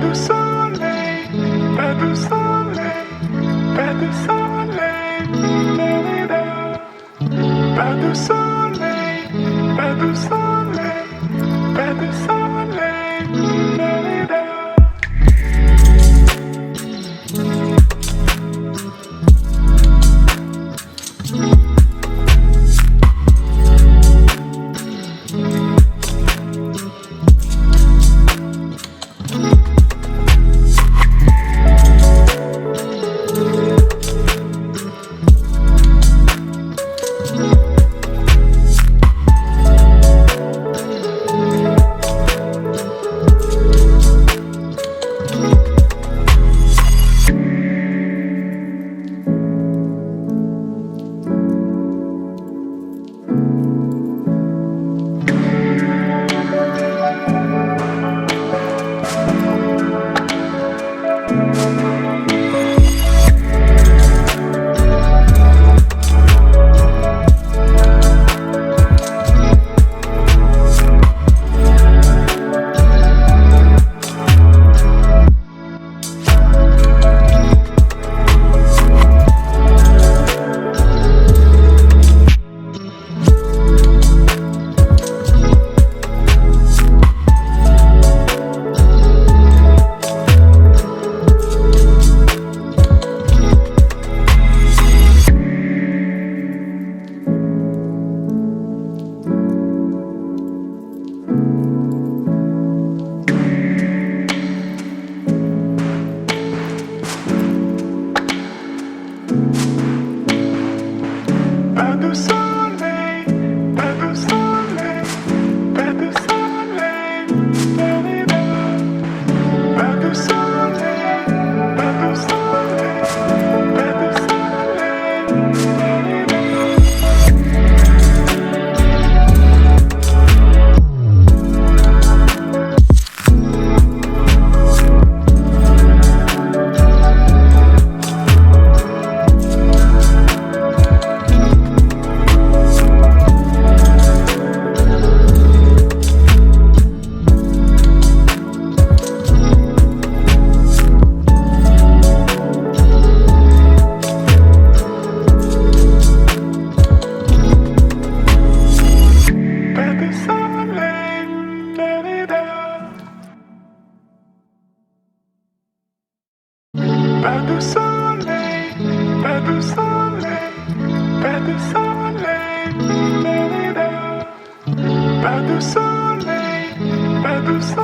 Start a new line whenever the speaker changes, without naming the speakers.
du soleil, pas de soleil, pas de soleil, da-da-da. Pas de soleil, pas de soleil, pas de soleil, da-da-da. Pas de soleil, pas de soleil, pas de soleil, da-da-da. Pas de soleil, pas de soleil, pas de soleil, da-da-da. Pas de soleil, da-da-da. Pas de soleil, pas de soleil, pas de soleil, da-da-da. Pas de soleil, pas de soleil.